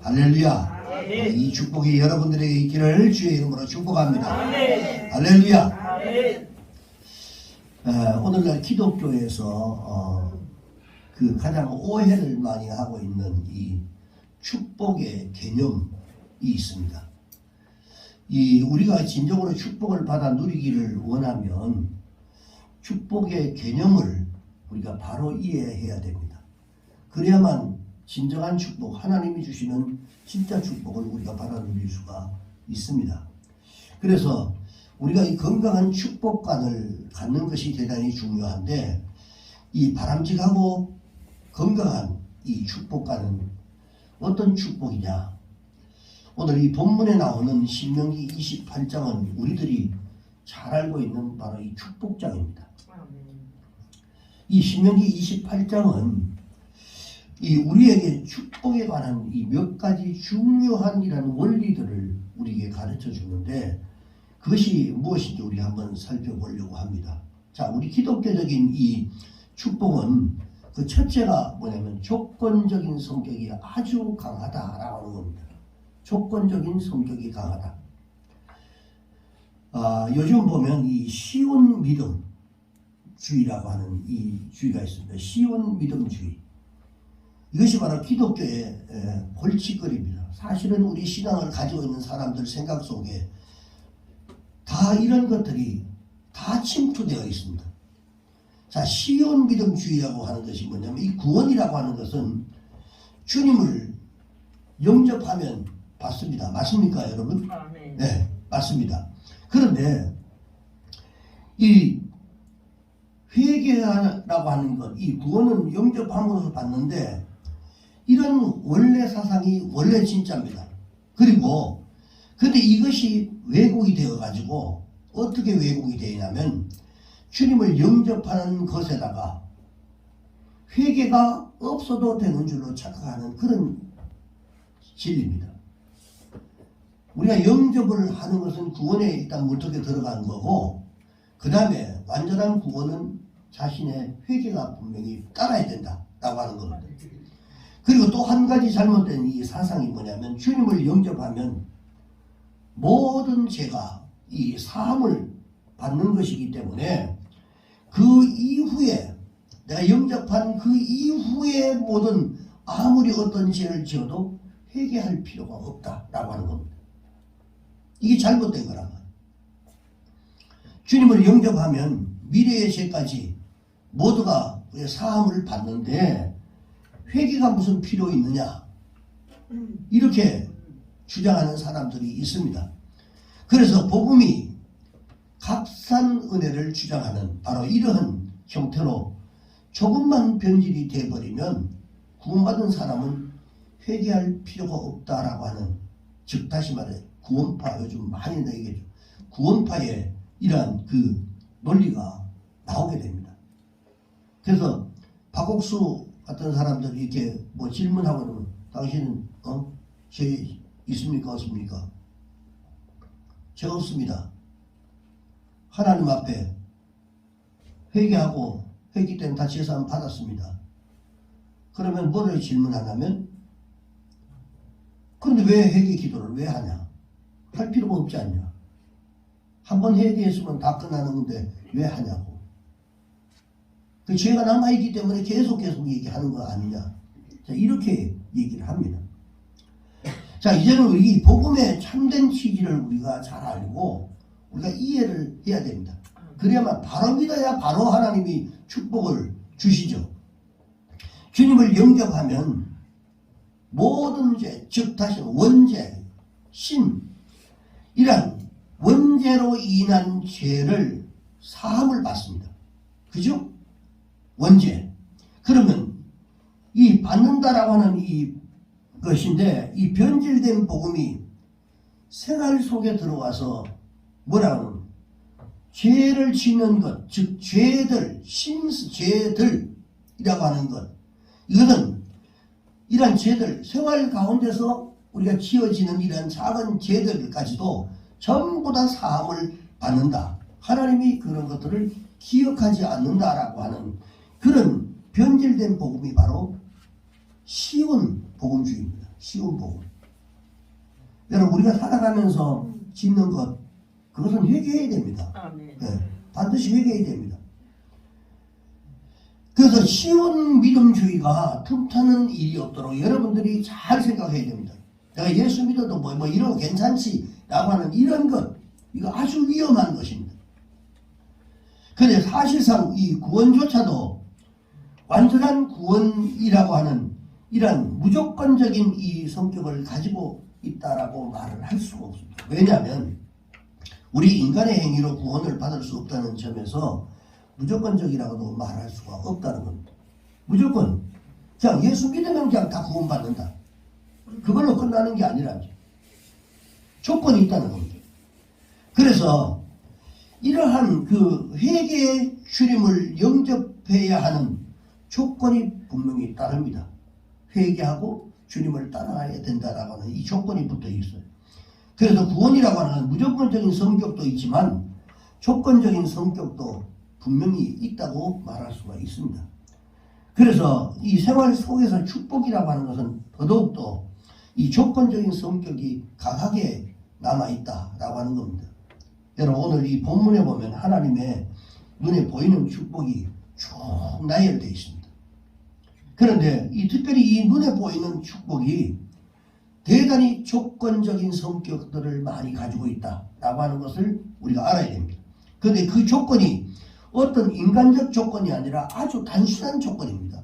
할렐루야. 이 축복이 여러분들에게 있기를 주의 이름으로 축복합니다. 할렐루야. 오늘날 기독교에서 그 가장 오해를 많이 하고 있는 이 축복의 개념이 있습니다. 우리가 진정으로 축복을 받아 누리기를 원하면 축복의 개념을 우리가 바로 이해해야 됩니다. 그래야만 진정한 축복, 하나님이 주시는 진짜 축복을 우리가 받아 누릴 수가 있습니다. 그래서 우리가 이 건강한 축복관을 갖는 것이 대단히 중요한데, 이 바람직하고 건강한 이 축복관은 어떤 축복이냐? 오늘 이 본문에 나오는 신명기 28장은 우리들이 잘 알고 있는 바로 이 축복장입니다. 이 신명기 28장은 이 우리에게 축복에 관한 이 몇 가지 중요한 이라는 원리들을 우리에게 가르쳐 주는데, 그것이 무엇인지 우리 한번 살펴보려고 합니다. 자, 우리 기독교적인 이 축복은 그 첫째가 뭐냐면 조건적인 성격이 아주 강하다라고 하는 겁니다. 조건적인 성격이 강하다. 요즘 보면 이 쉬운 믿음주의라고 하는 이 주의가 있습니다. 쉬운 믿음주의. 이것이 바로 기독교의 골칫거리입니다. 사실은 우리 신앙을 가지고 있는 사람들 생각 속에 다 이런 것들이 다 침투되어 있습니다. 자, 쉬운 믿음주의라고 하는 것이 뭐냐면, 이 구원이라고 하는 것은 주님을 영접하면 받습니다. 맞습니까, 여러분? 네, 맞습니다. 그런데 이 회개라고 하는 것, 이 구원은 영접함으로써 받는데, 이런 원래 사상이 원래 진짜입니다. 그리고 근데 이것이 왜곡이 되어 가지고 어떻게 왜곡이 되냐면, 주님을 영접하는 것에다가 회개가 없어도 되는 줄로 착각하는 그런 진리입니다. 우리가 영접을 하는 것은 구원에 일단 물속에 들어가는 거고, 그 다음에 완전한 구원은 자신의 회개가 분명히 따라야 된다라고 하는 겁니다. 그리고 또 한 가지 잘못된 이 사상이 뭐냐면, 주님을 영접하면 모든 죄가 이 사함을 받는 것이기 때문에 그 이후에, 내가 영접한 그 이후에 모든 아무리 어떤 죄를 지어도 회개할 필요가 없다라고 하는 겁니다. 이게 잘못된 거란 말이에요. 주님을 영접하면 미래의 죄까지 모두가 사함을 받는데 회개가 무슨 필요 있느냐, 이렇게 주장하는 사람들이 있습니다. 그래서 복음이 값싼 은혜를 주장하는 바로 이러한 형태로 조금만 변질이 되어버리면 구원받은 사람은 회개할 필요가 없다라고 하는, 즉 다시 말해 구원파, 요즘 많이 얘기하죠. 구원파의 이러한 그 논리가 나오게 됩니다. 그래서 박옥수 같은 사람들이 이렇게 뭐 질문하고 그러면, 당신은 죄 있습니까 없습니까? 죄 없습니다. 하나님 앞에 회개하고 회개 때문에 다 제사함 받았습니다. 그러면 뭐를 질문하냐면, 그런데 왜 회개 기도를 왜 하냐? 할 필요가 없지 않냐? 한번 회개했으면 다 끝나는 건데 왜 하냐고. 그 죄가 남아있기 때문에 계속 얘기하는 거 아니냐. 자, 이렇게 얘기를 합니다. 자, 이제는 우리 복음의 참된 취지를 우리가 잘 알고 우리가 이해를 해야 됩니다. 그래야만 바로 믿어야 바로 하나님이 축복을 주시죠. 주님을 영접하면 모든 죄, 즉 다시 원죄, 신, 이란 원죄로 인한 죄를 사함을 받습니다. 그죠? 원죄. 그러면 이 받는다라고 하는 이 것인데, 이 변질된 복음이 생활 속에 들어와서 뭐라고, 죄를 짓는 것, 즉 죄들, 죄들이라고 하는 것, 이거는 이런 죄들, 생활 가운데서 우리가 지어지는 이런 작은 죄들까지도 전부 다 사함을 받는다. 하나님이 그런 것들을 기억하지 않는다라고 하는 그런 변질된 복음이 바로 쉬운 복음주의입니다. 쉬운 복음. 여러분 우리가 살아가면서 짓는 것 그것은 회개해야 됩니다. 아멘. 네, 반드시 회개해야 됩니다. 그래서 쉬운 믿음주의가 틈타는 일이 없도록 여러분들이 잘 생각해야 됩니다. 내가 예수 믿어도 뭐 이러고 괜찮지 라고 하는 이런 것 이거 아주 위험한 것입니다. 그런데 사실상 이 구원조차도 완전한 구원이라고 하는 이런 무조건적인 이 성격을 가지고 있다라고 말을 할 수가 없습니다. 왜냐하면 우리 인간의 행위로 구원을 받을 수 없다는 점에서 무조건적이라고도 말할 수가 없다는 겁니다. 무조건 그냥 예수 믿으면 그냥 다 구원받는다. 그걸로 끝나는 게 아니라 조건이 있다는 겁니다. 그래서 이러한 그 회개의 주님을 영접해야 하는 조건이 분명히 따릅니다. 회개하고 주님을 따라가야 된다라고 하는 이 조건이 붙어 있어요. 그래서 구원이라고 하는 무조건적인 성격도 있지만 조건적인 성격도 분명히 있다고 말할 수가 있습니다. 그래서 이 생활 속에서 축복이라고 하는 것은 더더욱더 이 조건적인 성격이 강하게 남아있다라고 하는 겁니다. 여러분 오늘 이 본문에 보면 하나님의 눈에 보이는 축복이 쭉 나열되어 있습니다. 그런데 특별히 이 눈에 보이는 축복이 대단히 조건적인 성격들을 많이 가지고 있다라고 하는 것을 우리가 알아야 됩니다. 그런데 그 조건이 어떤 인간적 조건이 아니라 아주 단순한 조건입니다.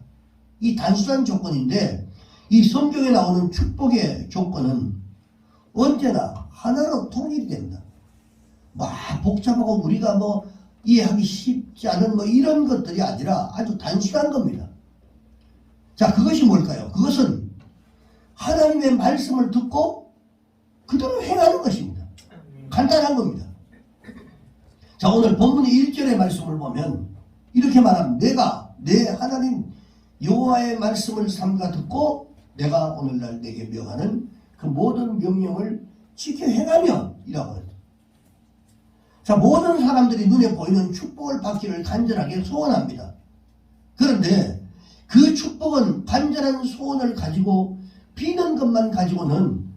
이 단순한 조건인데 이 성경에 나오는 축복의 조건은 언제나 하나로 통일이 됩니다. 막 복잡하고 우리가 이해하기 쉽지 않은 이런 것들이 아니라 아주 단순한 겁니다. 자, 그것이 뭘까요? 그것은 하나님의 말씀을 듣고 그대로 행하는 것입니다. 간단한 겁니다. 자, 오늘 본문의 1절의 말씀을 보면 이렇게 말합니다. 내가 내 하나님 여호와의 말씀을 삼가 듣고 내가 오늘날 내게 명하는 그 모든 명령을 지켜 행하며 이라고 합니다. 자, 모든 사람들이 눈에 보이는 축복을 받기를 간절하게 소원합니다. 그런데 그 축복은 간절한 소원을 가지고 비는 것만 가지고는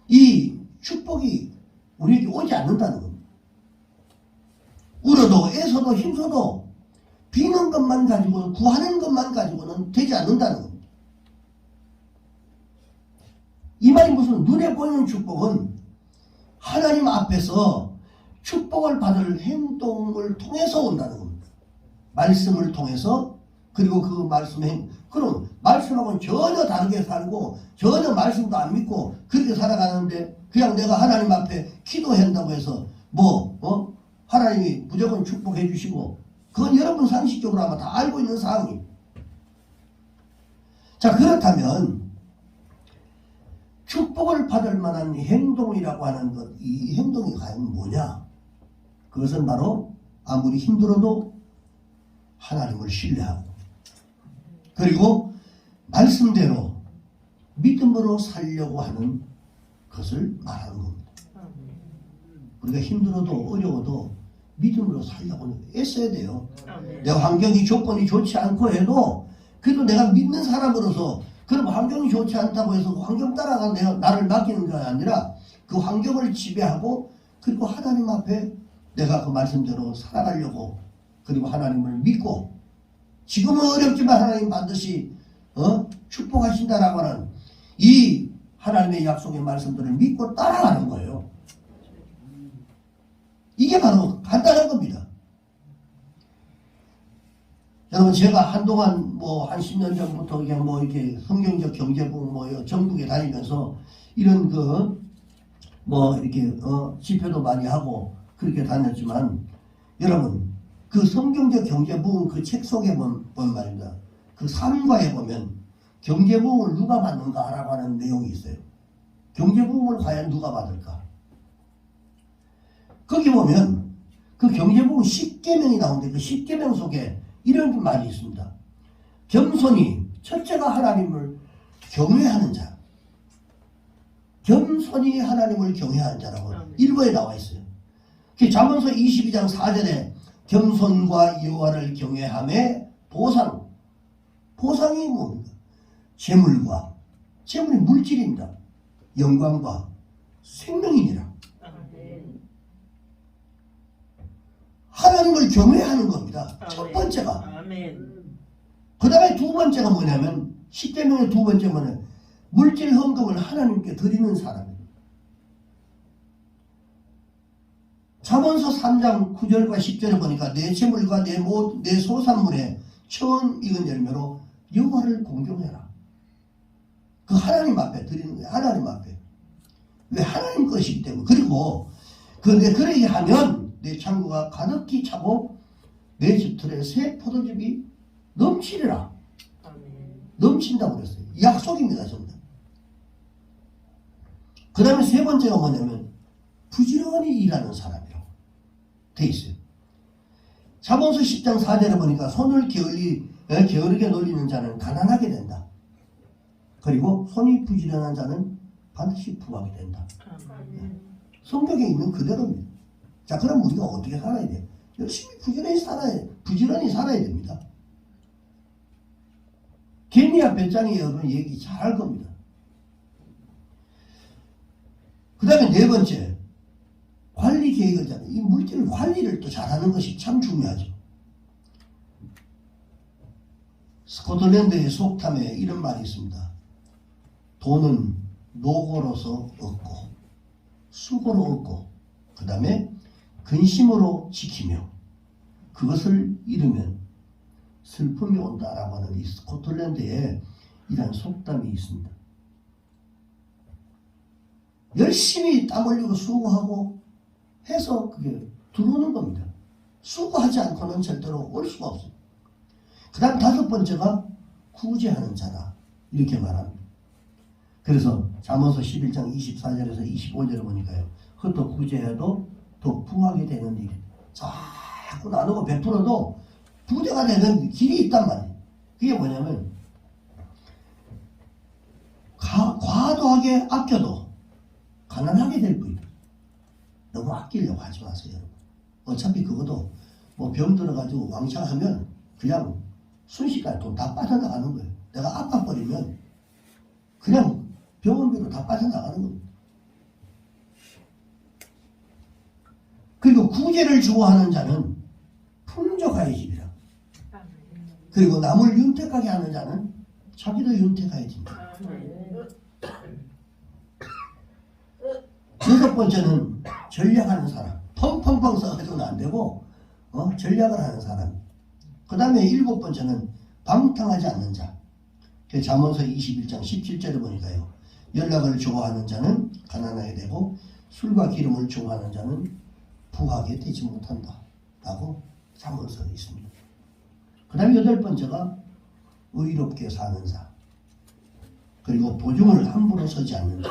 이 축복이 우리에게 오지 않는다는 겁니다. 울어도 애써도 힘써도 비는 것만 가지고 구하는 것만 가지고는 되지 않는다는 겁니다. 이 말이 무슨 눈에 보이는 축복은 하나님 앞에서 축복을 받을 행동을 통해서 온다는 겁니다. 말씀을 통해서 그리고 그 말씀의 그럼 말씀하고는 전혀 다르게 살고 전혀 말씀도 안 믿고 그렇게 살아가는데 그냥 내가 하나님 앞에 기도한다고 해서 하나님이 무조건 축복해 주시고 그건 여러분 상식적으로 아마 다 알고 있는 사항입니다. 자, 그렇다면 축복을 받을 만한 행동이라고 하는 것, 이 행동이 과연 뭐냐? 그것은 바로 아무리 힘들어도 하나님을 신뢰하고 그리고 말씀대로 믿음으로 살려고 하는 것을 말하는 겁니다. 우리가 힘들어도 어려워도 믿음으로 살려고 애써야 돼요. 내 환경이 조건이 좋지 않고 해도 그래도 내가 믿는 사람으로서 그럼 환경이 좋지 않다고 해서 환경 따라가 내가 나를 맡기는 게 아니라 그 환경을 지배하고 그리고 하나님 앞에 내가 그 말씀대로 살아가려고 그리고 하나님을 믿고 지금은 어렵지만 하나님 반드시 축복하신다라고 하는 이 하나님의 약속의 말씀들을 믿고 따라가는 거예요. 이게 바로 간단한 겁니다. 여러분 제가 한동안 한 10년 전부터 그냥 이렇게 성경적 경제부 전국에 다니면서 이런 이렇게 집회도 많이 하고 그렇게 다녔지만 여러분 그 성경적 경제부흥 그 책 속에 본 말입니다. 그 3과에 보면 경제부흥을 누가 받는가라고 하는 내용이 있어요. 경제부흥을 과연 누가 받을까? 거기 보면 그 경제부흥 10계명이 나오는데 그 10계명 속에 이런 말이 있습니다. 겸손히 첫째가 하나님을 경외하는 자. 겸손히 하나님을 경외하는 자라고 1번에 나와 있어요. 잠언서 22장 4절에 겸손과 여호와를 경외함의 보상이 뭡니까? 재물이 물질입니다. 영광과 생명이니라. 하나님을 경외하는 겁니다. 첫 번째가. 그 다음에 두 번째가 뭐냐면 10계명의 두 번째 뭐냐면 물질 헌금을 하나님께 드리는 사람입니다. 잠언서 3장 9절과 10절에 보니까 내 재물과 내 소산물에 처음 익은 열매로 여호와를 공경해라. 그 하나님 앞에 드리는 거예요. 하나님 앞에. 왜? 하나님 것이기 때문에. 그리고 그러게 하면 내 창고가 가득히 차고 내 집틀에 새 포도즙이 넘치리라. 넘친다고 그랬어요. 약속입니다. 전부 다. 그 다음에 세 번째가 뭐냐면 부지런히 일하는 사람이라고 돼 있어요. 잠언서 10장 4절에 보니까 손을 게으르게 놀리는 자는 가난하게 된다. 그리고 손이 부지런한 자는 반드시 부하게 된다. 성경에 있는 그대로입니다. 자, 그럼 우리가 어떻게 살아야 돼요? 열심히 부지런히 살아야 됩니다. 개미야 배짱이 여러분 얘기 잘할 겁니다. 그 다음에 네 번째, 관리 계획을 잘해요. 이 물질 관리를 또 잘하는 것이 참 중요하죠. 스코틀랜드의 속담에 이런 말이 있습니다. 돈은 노고로서 얻고 수고로 얻고 그 다음에 근심으로 지키며 그것을 잃으면 슬픔이 온다라고 하는 이 스코틀랜드에 이런 속담이 있습니다. 열심히 땀 흘리고 수고하고 해서 그게 들어오는 겁니다. 수고하지 않고는 절대로 올 수가 없어요. 그 다음 다섯 번째가 구제하는 자다. 이렇게 말합니다. 그래서 잠언서 11장 24절에서 25절에 보니까요. 흩어 구제해도 더 부하게 되는 일. 자꾸 나누고 베풀어도 부대가 되는 길이 있단 말이에요. 그게 뭐냐면 과도하게 아껴도 가난하게 될 뿐이다. 너무 아끼려고 하지 마세요. 여러분. 어차피 그것도 뭐 병 들어가지고 왕창하면 그냥 순식간에 돈 다 빠져나가는 거예요. 내가 아파버리면 그냥 병원비로 다 빠져나가는 겁니다. 그리고 구제를 좋아하는 자는 풍족하게 집이라. 그리고 남을 윤택하게 하는 자는 자기도 윤택하게 집니다. 여섯 번째는 전략하는 사람. 펑펑펑 써가지고는 안 되고 전략을 하는 사람. 그 다음에 일곱 번째는 방탕하지 않는 자. 잠언서 21장 17절에 보니까요. 연락을 좋아하는 자는 가난하게 되고 술과 기름을 좋아하는 자는 부하게 되지 못한다. 라고 잠언서에 있습니다. 그 다음에 여덟 번째가 의롭게 사는 자. 그리고 보증을 함부로 서지 않는 자.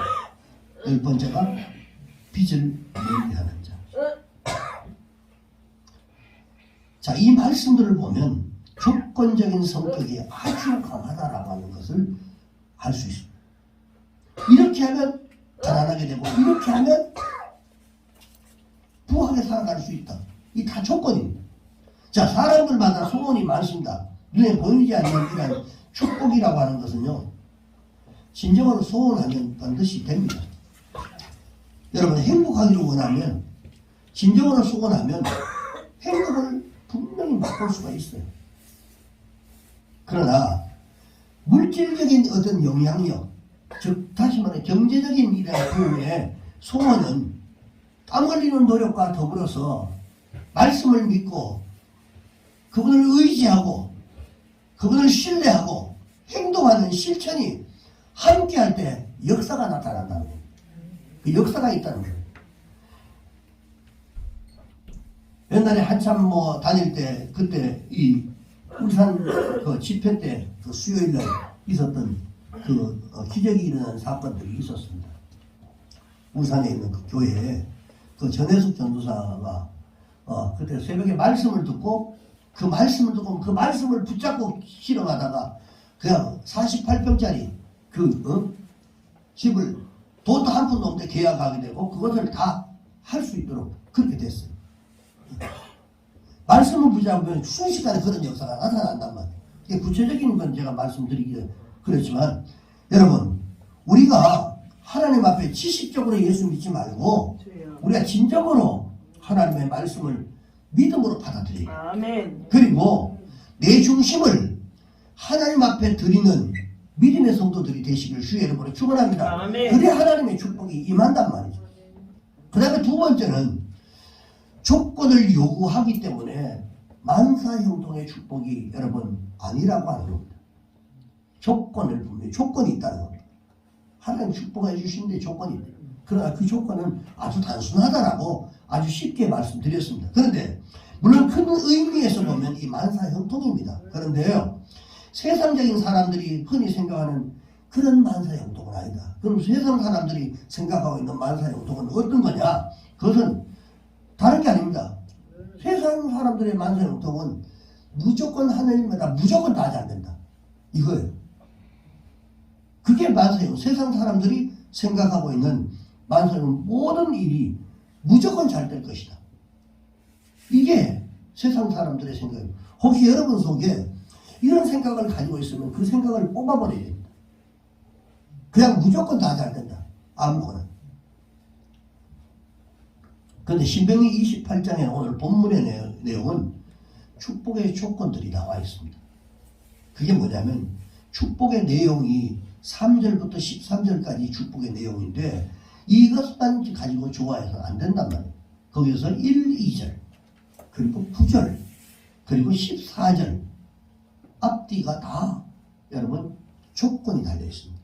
열 번째가 빚을 면비하는 자. 자, 이 말씀들을 보면 조건적인 성격이 아주 강하다라고 하는 것을 알 수 있습니다. 이렇게 하면 가난하게 되고 이렇게 하면 부하게 살아갈 수 있다. 이 다 조건입니다. 자, 사람들마다 소원이 많습니다. 눈에 보이지 않는 이런 축복이라고 하는 것은요. 진정으로 소원하면 반드시 됩니다. 여러분 행복하기를 원하면 진정으로 소원하면 행복을 분명히 맛볼 수가 있어요. 그러나 물질적인 어떤 영향력, 즉 다시 말해 경제적인 이런 부분에 소원은 땀 흘리는 노력과 더불어서 말씀을 믿고 그분을 의지하고 그분을 신뢰하고 행동하는 실천이 함께할 때 역사가 나타난다는 거예요. 그 역사가 있다는 거예요. 옛날에 한참 다닐 때 그때 이 울산 그 집회 때 그 수요일날 있었던 그 기적이 일어난 사건들이 있었습니다. 울산에 있는 그 교회에 그 전혜숙 전도사가 그때 새벽에 말씀을 듣고 그 말씀을 붙잡고 실험하다가 그냥 48평짜리 그 집을 돈도 한 푼도 없는데 계약하게 되고 그것을 다 할 수 있도록 그렇게 됐어요. 말씀을 붙잡으면 순식간에 그런 역사가 나타난단 말이에요. 구체적인 건 제가 말씀드리기 그렇지만 여러분 우리가 하나님 앞에 지식적으로 예수 믿지 말고 우리가 진정으로 하나님의 말씀을 믿음으로 받아들여요. 아멘. 그리고 내 중심을 하나님 앞에 드리는 믿음의 성도들이 되시길 주의 이름으로 축원합니다. 아멘. 그래 하나님의 축복이 임한단 말이죠. 그 다음에 두 번째는 조건을 요구하기 때문에 만사형통의 축복이 여러분 아니라고 하는 겁니다. 조건을 분명히 조건이 있다는 겁니다. 하나님 축복해 주시는데 조건이 있다. 그러나 그 조건은 아주 단순하다라고 아주 쉽게 말씀드렸습니다. 그런데 물론 큰 의미에서 보면 이 만사형통입니다. 그런데요, 세상적인 사람들이 흔히 생각하는 그런 만사형통은 아니다. 그럼 세상 사람들이 생각하고 있는 만사형통은 어떤 거냐? 그것은 다른 게 아닙니다. 세상 사람들의 만사형통은 무조건 하나님마다 무조건 다 잘 된다. 이거예요. 그게 만사형. 세상 사람들이 생각하고 있는 만사형 모든 일이 무조건 잘 될 것이다. 이게 세상 사람들의 생각입니다. 혹시 여러분 속에 이런 생각을 가지고 있으면 그 생각을 뽑아버려야 됩니다. 그냥 무조건 다 잘 된다. 아무거나. 그런데 신명기 28장에 오늘 본문의 내용은 축복의 조건들이 나와 있습니다. 그게 뭐냐면 축복의 내용이 3절부터 13절까지 축복의 내용인데 이것만 가지고 좋아해서는 안 된단 말이에요. 거기서 1, 2절 그리고 9절 그리고 14절 앞뒤가 다 여러분 조건이 달려 있습니다.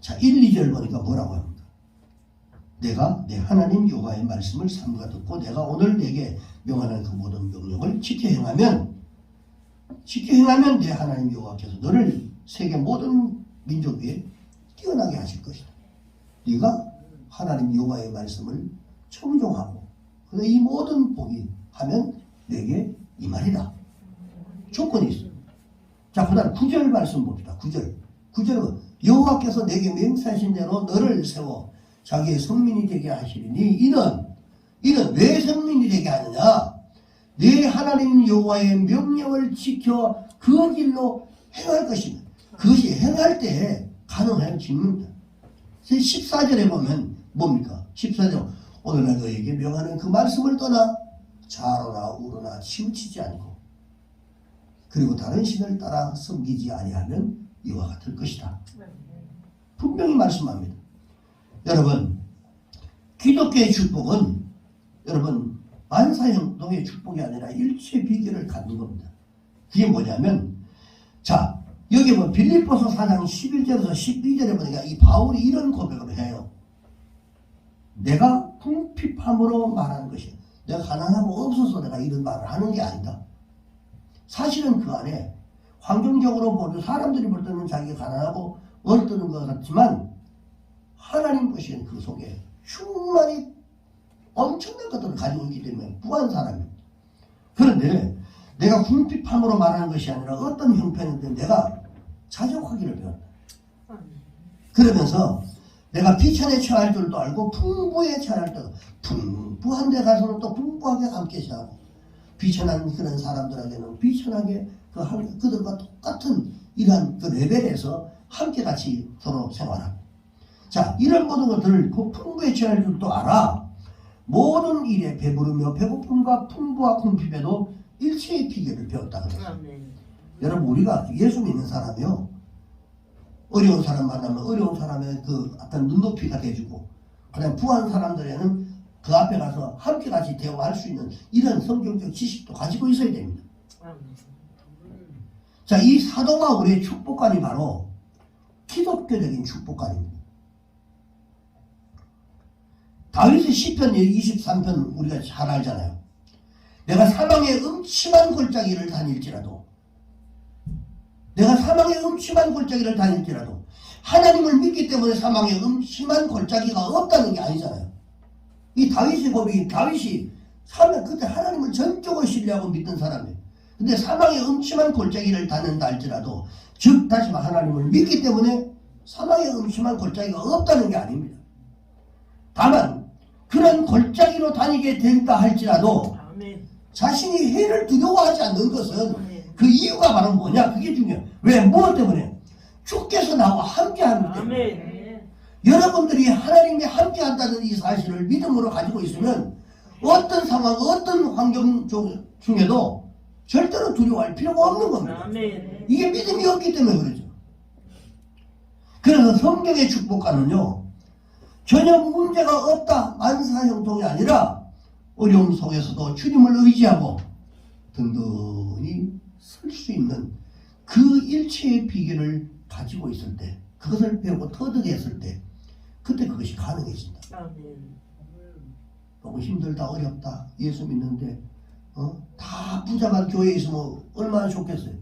자, 1, 2절 보니까 뭐라고 합니까? 내가 내 하나님 여호와의 말씀을 삼가 듣고 내가 오늘 내게 명하는 그 모든 명령을 지켜 행하면 내 하나님 여호와께서 너를 세계 모든 민족 위에 뛰어나게 하실 것이다. 네가 하나님 여호와의 말씀을 청종하고 이 모든 복이 하면 내게 이 말이다. 조건이 있습니다. 자, 그 다음 9절 말씀 봅시다. 9절은 여호와께서 내게 맹세하신 대로 너를 세워 자기의 성민이 되게 하시리니 이는 왜 성민이 되게 하느냐? 내 하나님 여호와의 명령을 지켜 그 길로 행할 것입니다. 그것이 행할 때 가능해집니다. 14절에 보면 뭡니까? 14절 오늘날 너에게 명하는 그 말씀을 떠나 좌로나 우로나 치우치지 않고 그리고 다른 신을 따라 섬기지 아니하면 이와 같을 것이다. 분명히 말씀합니다. 여러분, 기독교의 축복은 여러분 만사형통의 축복이 아니라 일체 비결을 갖는 겁니다. 그게 뭐냐면, 자, 여기 보면 빌립보서 4장 11절에서 12절에 보니까 이 바울이 이런 고백을 해요. 내가 궁핍함으로 말하는 것이야. 내가 가난하고 없어서 내가 이런 말을 하는 게 아니다. 사실은 그 안에 환경적으로 보면 사람들이 볼 때는 자기가 가난하고 어렵다는 것 같지만 하나님 보시기엔 그 속에 충만히 엄청난 것들을 가지고 있기 때문에 부한 사람입니다. 그런데 내가 궁핍함으로 말하는 것이 아니라 어떤 형편인데 내가 자족하기를 배웠다. 그러면서 내가 비천에 처할 줄도 알고 풍부에 처할 때도 풍부한 데 가서는 또 풍부하게 함께 처하고 비천한 그런 사람들에게는 비천하게 그들과 똑같은 이러한 그 레벨에서 함께 같이 서로 생활하고 자, 이런 모든 것들을 그 풍부에 처할 줄도 알아. 모든 일에 배부르며 배고픔과 풍부와 궁핍에도 일체의 비결을 배웠다 그랬어요. 여러분, 우리가 예수 믿는 사람이요, 어려운 사람 만나면 어려운 사람의 그 어떤 눈높이가 돼주고, 그다음 부한 사람들에는 그 앞에 가서 함께 같이 대화할 수 있는 이런 성경적 지식도 가지고 있어야 됩니다. 자, 이 사도가 우리의 축복관이 바로 기독교적인 축복관입니다. 다윗의 시편 23편 우리가 잘 알잖아요. 내가 사망의 음침한 골짜기를 다닐지라도 하나님을 믿기 때문에 사망의 음침한 골짜기가 없다는 게 아니잖아요. 이 다윗의 고백이 다윗이 그때 하나님을 전적으로 신뢰하고 믿던 사람이에요. 근데 사망의 음침한 골짜기를 다닌다 할지라도 즉 다시 말해 하나님을 믿기 때문에 사망의 음침한 골짜기가 없다는 게 아닙니다. 다만 그런 골짜기로 다니게 된다 할지라도 자신이 해를 두려워하지 않는 것은 그 이유가 바로 뭐냐? 그게 중요해요. 왜? 무엇 때문에? 주께서 나와 함께 하기 때문에. 여러분들이 하나님이 함께한다는 이 사실을 믿음으로 가지고 있으면 어떤 상황, 어떤 환경 중에도 절대로 두려워할 필요가 없는 겁니다. 아멘. 이게 믿음이 없기 때문에 그러죠. 그래서 성경의 축복과는요, 전혀 문제가 없다, 만사형통이 아니라 어려움 속에서도 주님을 의지하고 든든히 설 수 있는 그 일체의 비결을 가지고 있을 때, 그것을 배우고 터득했을 때, 그때 그것이 가능해진다. 아멘. 너무 힘들다, 어렵다, 예수 믿는데 다 부자만 교회에 있으면 얼마나 좋겠어요.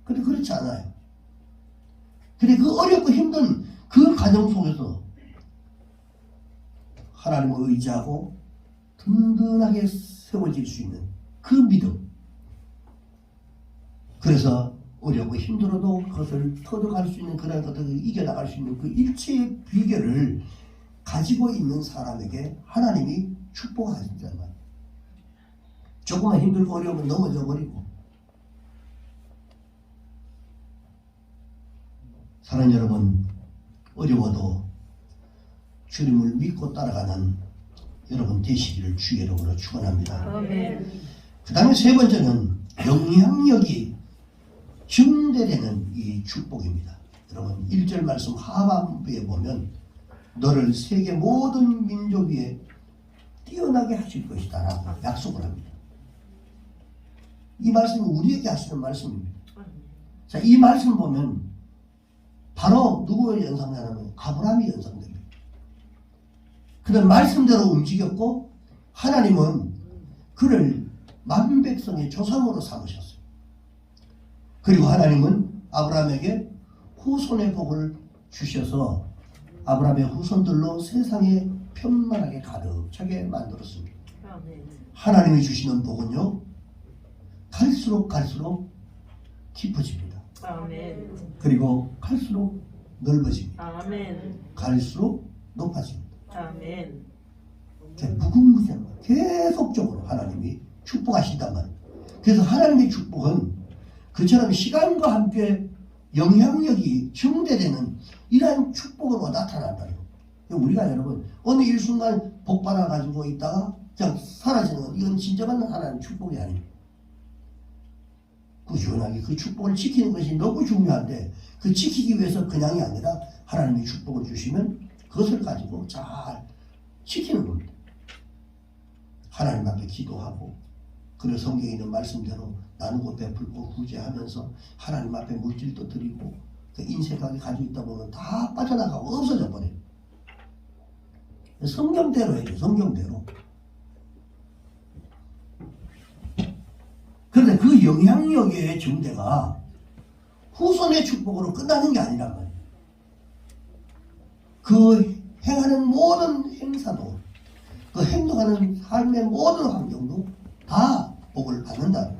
근데 그렇지 않아요. 근데 그 어렵고 힘든 그 과정 속에서 하나님을 의지하고 든든하게 세워질 수 있는 그 믿음. 그래서 어렵고 힘들어도 그것을 터득할 수 있는 그런 것들을 이겨나갈 수 있는 그 일체의 비결을 가지고 있는 사람에게 하나님이 축복하신다는 조금만 힘들고 어려우면 넘어져 버리고. 사랑하는 여러분, 어려워도 주님을 믿고 따라가는 여러분 되시기를 주의 이름으로 축원합니다. 아멘. 그 다음에 세 번째는 영향력이 증대되는 이 축복입니다. 여러분 1절 말씀 하반부에 보면 너를 세계 모든 민족 위에 뛰어나게 하실 것이다 라고 약속을 합니다. 이 말씀은 우리에게 하시는 말씀입니다. 자, 이 말씀 보면 바로 누구의 연상되냐면 아브라함이 연상됩니다. 그는 말씀대로 움직였고 하나님은 그를 만백성의 조상으로 삼으셨어요. 그리고 하나님은 아브라함에게 후손의 복을 주셔서 아브라함의 후손들로 세상에 편만하게 가득 차게 만들었습니다. 아멘. 하나님이 주시는 복은요, 갈수록 깊어집니다. 아멘. 그리고 갈수록 넓어집니다. 아멘. 갈수록 높아집니다. 아멘. 무궁무진한 계속적으로 하나님이 축복하신단 말이에요. 그래서 하나님의 축복은 그처럼 시간과 함께 영향력이 증대되는 이러한 축복으로 나타난다는 거예요. 우리가 여러분 어느 일순간 복 받아가지고 있다가 그냥 사라지는 건 이건 진정한 하나님의 축복이 아닙니다. 꾸준하게 그 축복을 지키는 것이 너무 중요한데 그 지키기 위해서 그냥이 아니라 하나님이 축복을 주시면 그것을 가지고 잘 지키는 겁니다. 하나님 앞에 기도하고 그래서 성경에 있는 말씀대로 나누고 베풀고 구제하면서 하나님 앞에 물질도 드리고 그 인생각이 가지고 있다 보면 다 빠져나가고 없어져 버려요. 성경대로 해요. 성경대로. 그런데 그 영향력의 증대가 후손의 축복으로 끝나는 게 아니란 말이에요. 그 행하는 모든 행사도 그 행동하는 삶의 모든 환경도 다 복을 받는다.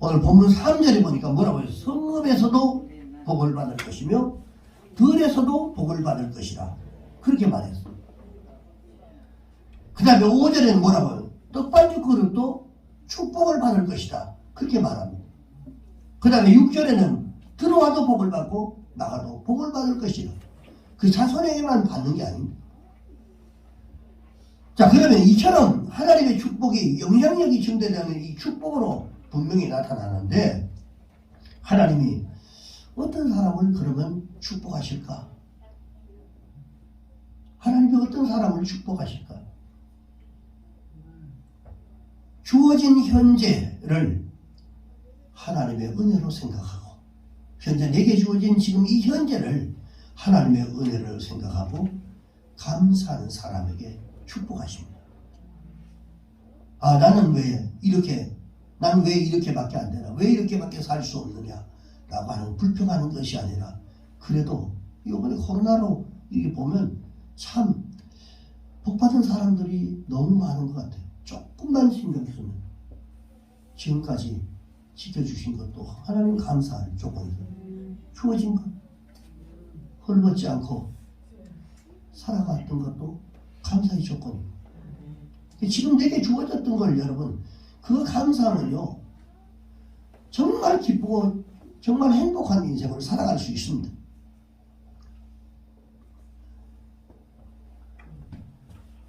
오늘 본문 3절에 보니까 뭐라고 해요? 성읍에서도 복을 받을 것이며 들에서도 복을 받을 것이라 그렇게 말했어. 그 다음에 5절에는 뭐라고 해요? 떡반죽 그릇도 축복을 받을 것이다 그렇게 말합니다. 그 다음에 6절에는 들어와도 복을 받고 나가도 복을 받을 것이라. 그 자손에게만 받는 게 아닙니다. 자, 그러면 이처럼 하나님의 축복이 영향력이 증대되는 이 축복으로 분명히 나타나는데 하나님이 어떤 사람을 그러면 축복하실까? 하나님이 어떤 사람을 축복하실까? 주어진 현재를 하나님의 은혜로 생각하고 현재 내게 주어진 지금 이 현재를 하나님의 은혜를 생각하고 감사하는 사람에게 축복하십니다. 아, 나는 왜 이렇게밖에 안 되나? 왜 이렇게밖에 살 수 없느냐? 라고 하는 불평하는 것이 아니라 그래도 이번에 코로나로 이렇게 보면 참 복받은 사람들이 너무 많은 것 같아요. 조금만 신경 쓰면 지금까지 지켜주신 것도 하나님 감사할 조건이죠. 주어진 것 헐벗지 않고 살아갔던 것도 감사의 조건이에요. 지금 내게 주어졌던 걸 여러분 그 감사하면요 정말 기쁘고 정말 행복한 인생을 살아갈 수 있습니다.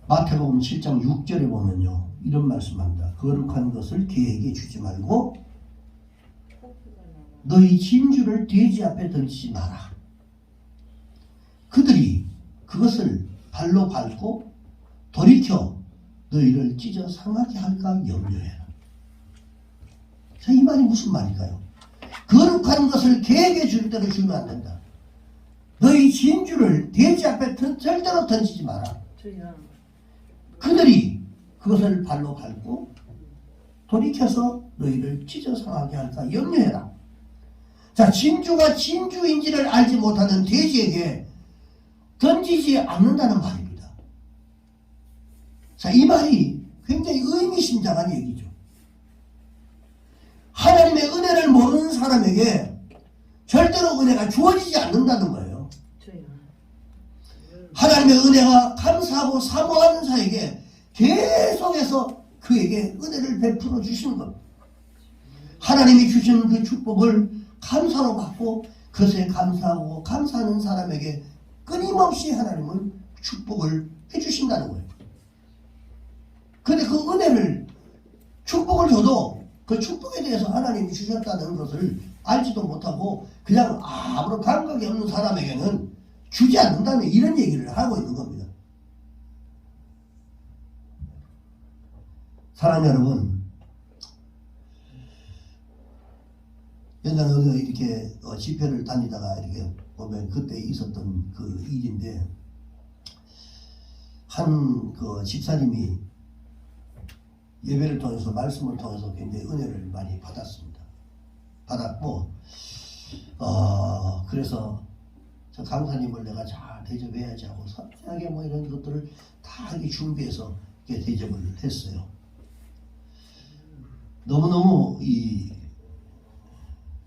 마태복음 7장 6절에 보면요, 이런 말씀합니다. 거룩한 것을 개에게 주지 말고 너희 진주를 돼지 앞에 던지지 마라. 그들이 그것을 발로 밟고 돌이켜 너희를 찢어 상하게 할까 염려해라. 자, 이 말이 무슨 말일까요? 거룩한 것을 개에게 줄 때로 주면 안 된다. 너희 진주를 돼지 앞에 절대로 던지지 마라. 주여. 그들이 그것을 발로 밟고 돌이켜서 너희를 찢어 상하게 할까 염려해라. 자, 진주가 진주인지를 알지 못하는 돼지에게 던지지 않는다는 말입니다. 자, 이 말이 굉장히 의미심장한 얘기죠. 하나님의 은혜를 모르는 사람에게 절대로 은혜가 주어지지 않는다는 거예요. 주여. 하나님의 은혜가 감사하고 사모하는 자에게 계속해서 그에게 은혜를 베풀어 주시는 겁니다. 하나님이 주신 그 축복을 감사로 받고 그것에 감사하고 감사하는 사람에게 끊임없이 하나님은 축복을 해주신다는 거예요. 근데 그 은혜를, 축복을 줘도 그 축복에 대해서 하나님이 주셨다는 것을 알지도 못하고 그냥 아무런 감각이 없는 사람에게는 주지 않는다는 이런 얘기를 하고 있는 겁니다. 사랑하는 여러분, 옛날에 이렇게 집회를 다니다가 이렇게 보면 그때 있었던 그 일인데, 한 그 집사님이 예배를 통해서 말씀을 통해서 굉장히 은혜를 많이 받았습니다. 받았고 그래서 저 강사님을 내가 잘 대접해야지 하고 섬세하게 뭐 이런 것들을 다 이렇게 준비해서 이렇게 대접을 했어요. 너무너무 이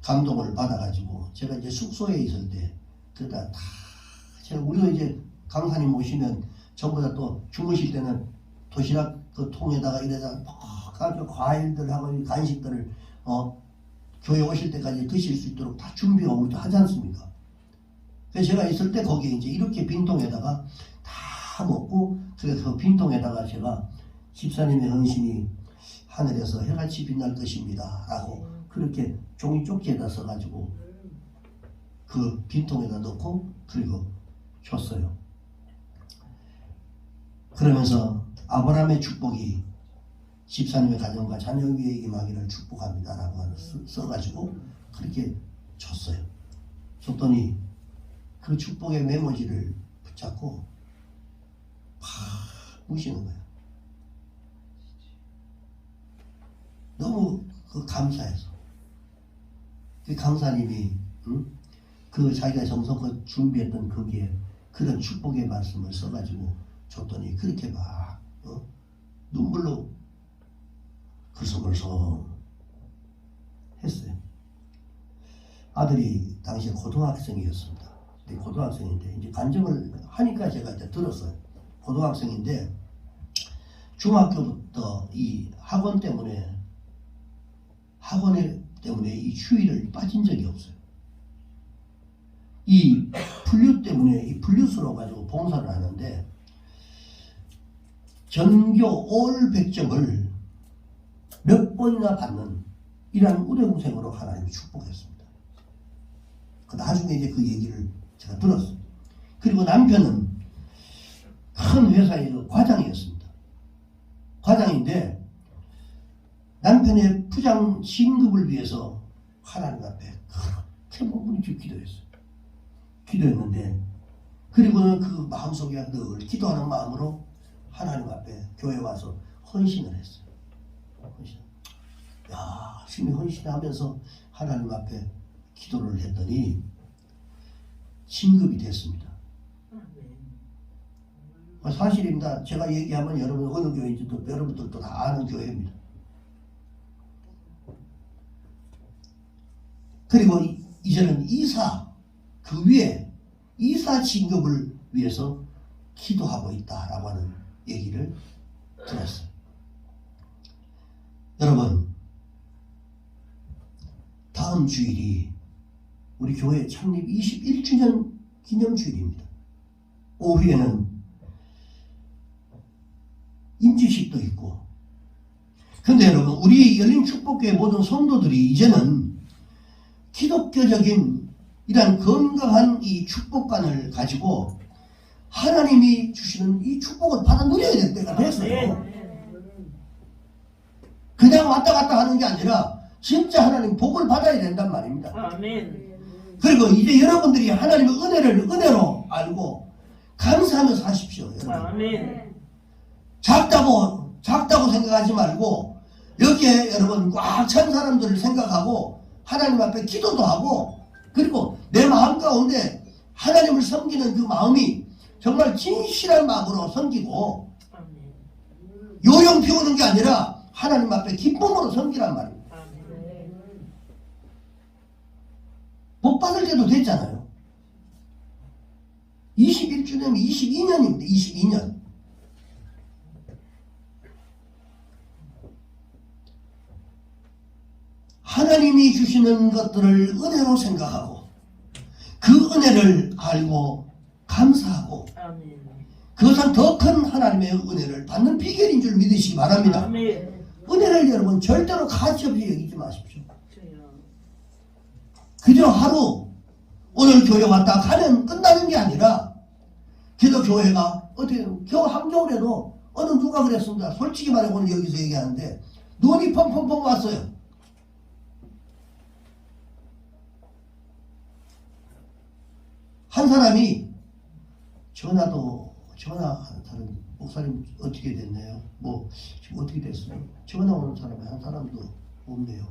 감동을 받아가지고 제가 이제 숙소에 있을 때 그러다 다 제가 우리가 이제 강사님 오시면 전부 다 또 주무실 때는 도시락 그 통에다가 이래다 막 과일들하고 간식들을 교회 오실 때까지 드실 수 있도록 다 준비하고 우리도 하지 않습니까? 그래서 제가 있을 때 거기에 이제 이렇게 빈통에다가 다 먹고, 그래서 그 빈통에다가 제가 집사님의 헌신이 하늘에서 해같이 빛날 것입니다 라고 그렇게 종이 쪽지에다 써가지고 그 빈통에다 넣고 그리고 줬어요. 그러면서 아브라함의 축복이 집사님의 가정과 자녀 위에 임하기를 축복합니다 라고 써가지고 그렇게 줬어요. 줬더니 그 축복의 메모지를 붙잡고 팍 우시는 거예요. 너무 그 감사해서. 그 강사님이 그 자기가 정성껏 준비했던 거기에 그런 축복의 말씀을 써가지고 줬더니 그렇게 막 눈물로 글썽글썽 했어요. 아들이 당시에 고등학생이었습니다. 근데 고등학생인데 이제 간증을 하니까 제가 이제 들었어요. 고등학생인데 중학교부터 이 학원 때문에 이 추위를 빠진 적이 없어요. 이 분류 때문에 이 분류수로 가지고 봉사를 하는데 전교 올 100점을 몇 번이나 받는 이러한 의료생으로 하나님이 축복했습니다. 나중에 이제 그 얘기를 제가 들었어요. 그리고 남편은 큰 회사의 과장이었습니다. 과장인데 남편의 부장 진급을 위해서 하나님 앞에 그렇게 몸부림쳐 기도했어요. 기도했는데 그리고는 그 마음속에 늘 기도하는 마음으로 하나님 앞에 교회 와서 헌신을 했어요. 열심히 헌신하면서 하나님 앞에 기도를 했더니 진급이 됐습니다. 사실입니다. 제가 얘기하면 여러분 어느 교회인지 또 여러분들도 다 아는 교회입니다. 그리고 이제는 이사, 그 위에 이사 진급을 위해서 기도하고 있다라고 하는 얘기를 들었어요. 여러분, 다음 주일이 우리 교회 창립 21주년 기념주일입니다. 오후에는 임지식도 있고. 근데 여러분, 우리 열린축복교회 모든 성도들이 이제는 기독교적인 이런 건강한 이 축복관을 가지고 하나님이 주시는 이 축복을 받아 누려야 될 때가 됐어요. 그냥 왔다 갔다 하는 게 아니라 진짜 하나님 복을 받아야 된단 말입니다. 아멘. 그리고 이제 여러분들이 하나님의 은혜를 은혜로 알고 감사하면서 하십시오. 여러분. 아멘. 작다고 생각하지 말고 여기에 여러분 꽉 찬 사람들을 생각하고 하나님 앞에 기도도 하고 그리고 내 마음 가운데 하나님을 섬기는 그 마음이 정말 진실한 마음으로 섬기고 아멘. 요령 피우는 게 아니라 하나님 앞에 기쁨으로 섬기란 말입니다. 아멘. 복 받을 때도 됐잖아요. 21주년이면 22년입니다. 22년. 하나님이 주시는 것들을 은혜로 생각하고 그 은혜를 알고 감사하고 아멘. 그것은 더 큰 하나님의 은혜를 받는 비결인 줄 믿으시기 바랍니다. 아멘. 은혜를 여러분 절대로 가치없이 여기지 마십시오. 주여. 그저 하루 오늘 교회 왔다 가면 끝나는 게 아니라 기독교회가 어떻게 겨우 한겨울에도 어느 누가 그랬습니다. 솔직히 말해 오늘 여기서 얘기하는데 눈이 펑펑펑 왔어요. 한 사람이 전화하는 목사님 어떻게 됐나요? 뭐 지금 어떻게 됐어요? 전화 오는 사람이 한 사람도 없네요.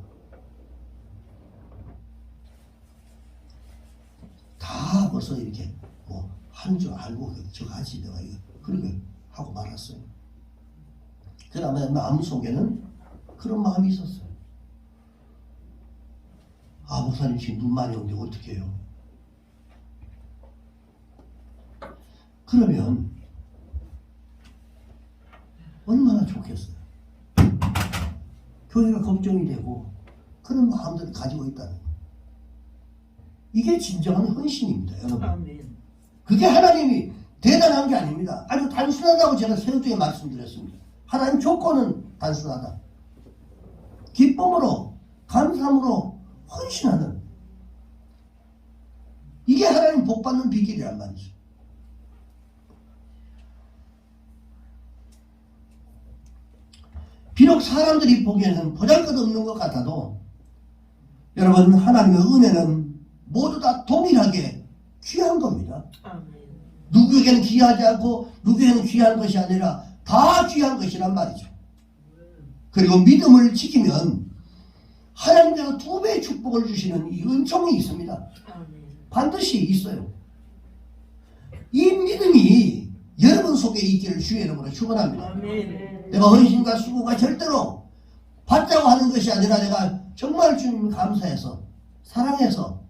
다 벌써 이렇게 뭐 하는 줄 알고 저거 하지 내가 이거 그렇게 하고 말았어요. 그다음에 마음 속에는 그런 마음이 있었어요. 아 목사님 지금 눈 많이 오는데 어떻게 해요? 그러면 얼마나 좋겠어요. 교회가 걱정이 되고 그런 마음들을 가지고 있다는 거예요. 이게 진정한 헌신입니다. 여러분. 아멘. 그게 하나님이 대단한 게 아닙니다. 아주 단순하다고 제가 새우주에 말씀드렸습니다. 하나님 조건은 단순하다. 기쁨으로 감사함으로 헌신하는 이게 하나님 복받는 비결이란 말이죠. 비록 사람들이 보기에는 보잘것없는 것 같아도 여러분 하나님의 은혜는 모두 다 동일하게 귀한 겁니다. 아멘. 누구에게는 귀하지 않고 누구에게는 귀한 것이 아니라 다 귀한 것이란 말이죠. 그리고 믿음을 지키면 하나님께서 2배의 축복을 주시는 이 은총이 있습니다. 아멘. 반드시 있어요. 이 믿음이 여러분 속에 있기를 주의 이름으로 축원합니다. 아멘. 내가 헌신과 수고가 절대로 받자고 하는 것이 아니라 내가 정말 주님 감사해서 사랑해서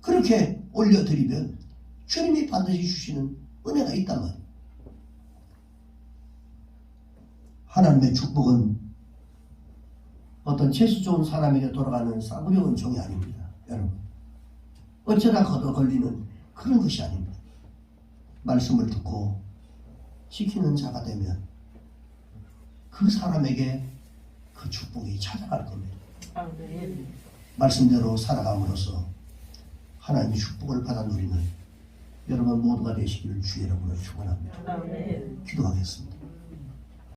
그렇게 올려드리면 주님이 반드시 주시는 은혜가 있단 말이에요. 하나님의 축복은 어떤 재수 좋은 사람에게 돌아가는 싸구려 은총이 아닙니다. 여러분 어쩌다 걷어 걸리는 그런 것이 아닙니다. 말씀을 듣고 지키는 자가 되면 그 사람에게 그 축복이 찾아갈 겁니다. 아멘. 말씀대로 살아감으로써 하나님의 축복을 받아 누리는 여러분 모두가 되시기를 주의 이름으로 축원합니다. 아멘. 기도하겠습니다.